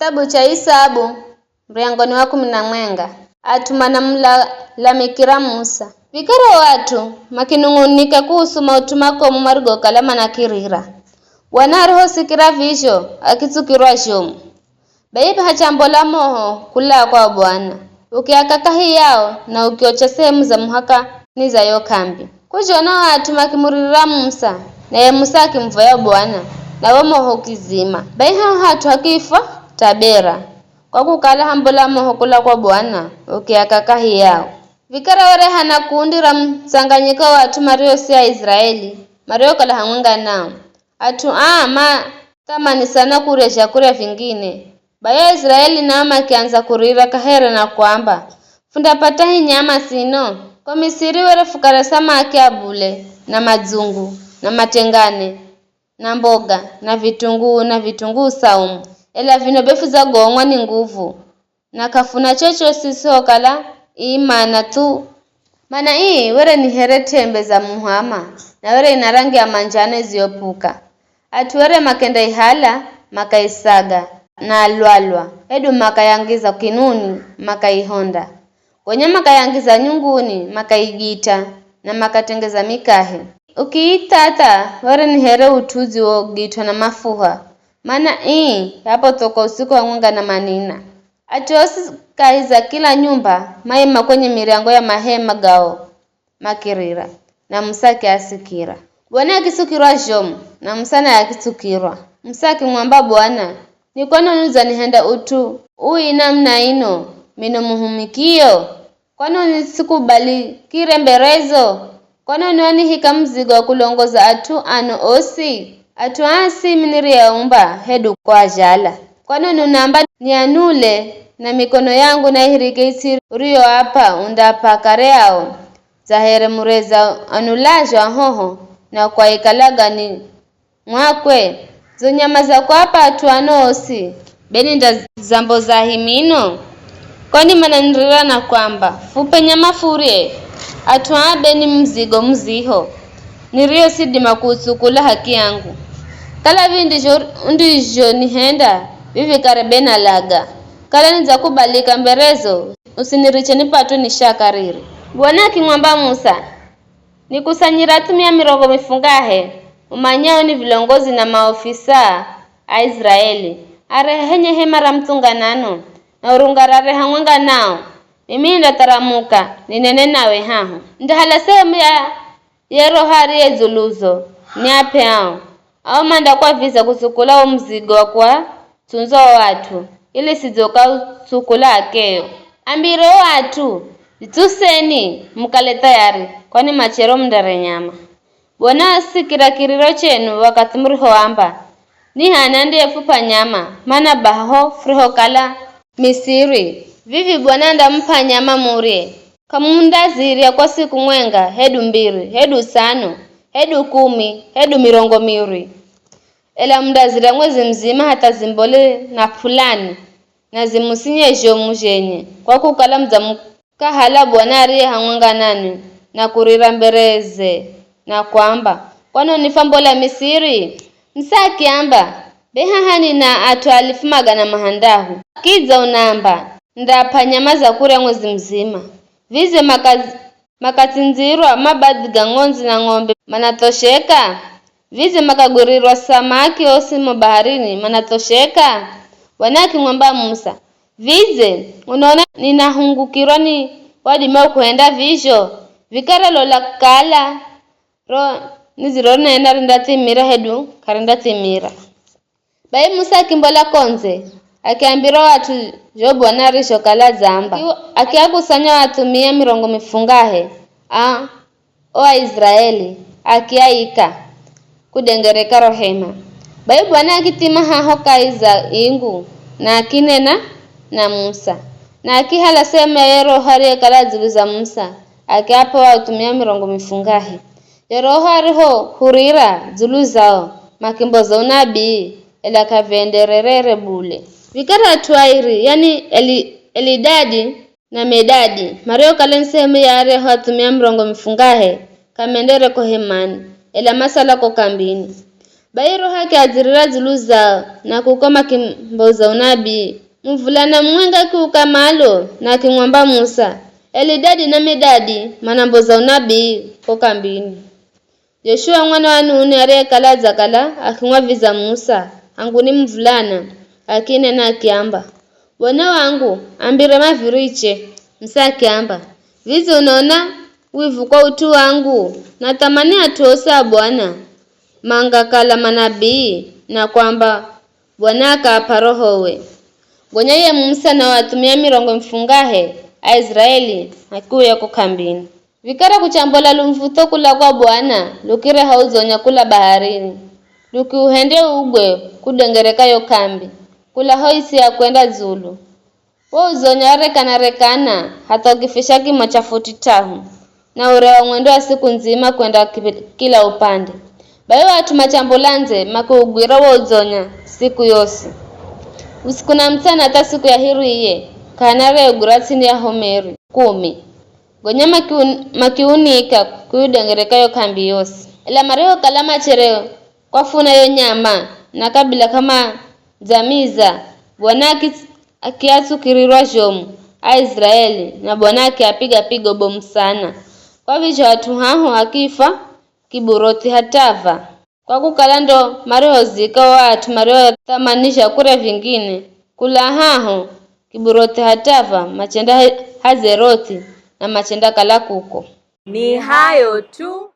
Kitabu cha Isabu mriangoni wa 10 atumana mlalamikira Musa. Vikara watu makinungunika kuhusu mautumako marigo kalama na kirira. Wanariho sikira visho akitsukirwa shomu. Baipa hachambola moho kula kwa Bwana. Ukiakakahi yao na ukiocha sehemu za muhaka ni za yokambi. Kujona watu makimurira Musa na ye Musa akimvoya Bwana na wa moho kizima. Baiha hatu hakifa tabera. Kwa kukala hambola moho kula kwa Bwana ukiakakahi yao. Vikara ware hana kuundira msanganyiko wa watu mario siya Israeli. Mario kala hamwenga nao. Atu tamani sana kuresha kure vingine. Baya Israeli nama kianza kurira kahere na kwamba funda pata hii nyama sino. Kwa Misiri were fukara samaki abule na madzungu na matengane na mboga na vitunguu saumu. Ela vino befu za gongwa ni nguvu. Na kafuna chocho siso kala imana tu. Mana hii were ni heretembe za muhama na were ina rangi ya manjano ziopuka. Atuwere makenda ihala makaisaga na alwalwa. Edu makayangiza kinuni makaihonda. Kwenye makayangiza nyunguni makaigita na makatengeza mikahe. Ukiitata were ni here utuzi wo gitwa na mafuha. Mana hapo toko usiku wa mwenga na manina. Atuosi kahiza kila nyumba maima kwenye mirango ya mahema gao makirira na Musa kiasikira. Bwana akisukirwa jomu na Musa na akisukirwa. Musa akimwamba Bwana, ni kwani unizanihenda utu namna ino mino muhumikio? Kwani unisikubali kiremberezo? Kwani uniwani hika mzigo wa kulongoza atu osi? Atu asi miniri ya umba hedu kwa jala. Kwani ununamba ni anule na mikono yangu na ihirike isi rio hapa undapa kareao. Zahere mureza anulajwa hoho na kwa ikalaga ni mwakwe. Zonyama za kwa hapa atu osi. Beni nda zambo za himino. Kwani mananirira na kwamba fupe nyama furie. Atu beni mzigo mziho. Nirio sidima kusukula haki yangu. Kala ndijo nihenda vivi karebena laga. Kala niza kubalika mberezo usiniriche nipatu nishakariri. Bwana akimwamba Musa, nikusanyira 100 mifungahe umanyao ni vilongozi na maofisa a Israeli. Arehenye hemara mtunganano na urungarare hamwenga nao. Mimi ndataramuka ninene nawe haho. Ndahala sehemu ya rohari ezuluzo niape hao. Au manda kwa visa kusukula mzigo wa kwa tunzo watu ili sizoka usukula akeo. Ambiro watu ituseni mkale tayari kwani machero mdare nyama. Bwana sikira kiriro chenu wakati muriho amba ni hanandi efupa nyama mana baho friho kala Misiri. Vivi Bwana ndampa nyama murie kamunda ziria kwa siku mwenga hedu 2 hedu 5 hedu 10 hedu 20. Ela mdazira mwezi mzima hata zimbole na fulani na zimusinye jomu jenye. Kwa kukala mzamuka hala Bwana arie hamwenga nani na kurira mbereze na kwamba kwani unifambola Misiri? Msaki amba behahani na atu 1000 mahandahu. Kiza unamba ndapa nyama za kure mwezi mzima. Vize makatinzirwa mabadiga ngonzi na ngombe manatosheka. Vize makagurirwa samaki osimo baharini manatosheka. Wanaki mwamba Musa, vize unaona ninahungukirwa ni wadimao kuenda visho. Vikara lola kala nizirona enda rindatimira hedu karindatimira. Bai Musa akimbola konze akiambira watu jo Bwana risho kala zamba. Akiakusanya watu 100 mifungahe o Israeli akiaika kudengereka rohema. Bai Bwana akitima haho kaiza ingu na akinena na Musa. Na akihala sema yero hari kala zibuza Musa akiapa watu 100 mifungahe. Yero hariho hurira zuluzao makimboza unabii ela kavendererere bule. Vikara tuairi yani Elidadi na Medadi mario kalenseme yare hatumia 100 mifungahe kamendere ko hemani ela masala ko kambini. Bairo hake azirira zulu zao na kukoma kimboza unabii. Mvulana mwenga kiukamalo na kimwamba Musa. Elidadi na Medadi manamboza unabii ko kambini. Joshua mwana wa Nuni aliyekala zakala akimwaviza Musa, anguni mvulana akinena akiamba, "Bwana wangu ambire maviriche." Musa akiamba, "Vizi unaona wivu kwa utu wangu, natamani atuosa Bwana mangakala manabii na kwamba Bwana akapa rohowe." Gonyaye Musa na watumia mirongo mfungahe a Israeli akuya kukambini. Vikara kuchambola lumvuto kula kwa Bwana lukire hauzonya kula baharini. Luki uhende ugwe kudengereka yo kambi. Kula hoisi ya kwenda Zulu. Wo uzonya rekana hata ukifisha kimo cha futi 5 na urewa mwendo wa siku nzima kwenda kila upande. Bayo watu machambolanze makuugwira wo uzonya siku yose. Usiku na mchana hata siku ya hiriye kanare uguratini ya Homeri 10. Gonya makiunika kuyudengereka yo kambi yose. Ila mareo kalama chereo kwa funa yo nyama na kabila kama Zamiza Bwana akiasukirirwa jomu a Israeli na Bwana akiapiga pigo bomu sana. Kwa vijho watu haho akifa Kiburoti Hatava. Kwa kukalando mareo zika watu mareo thamanisha kure vingine. Kula haho Kiburoti Hatava machenda Hazeroti na machenda kala kuko. Ni hayo tu.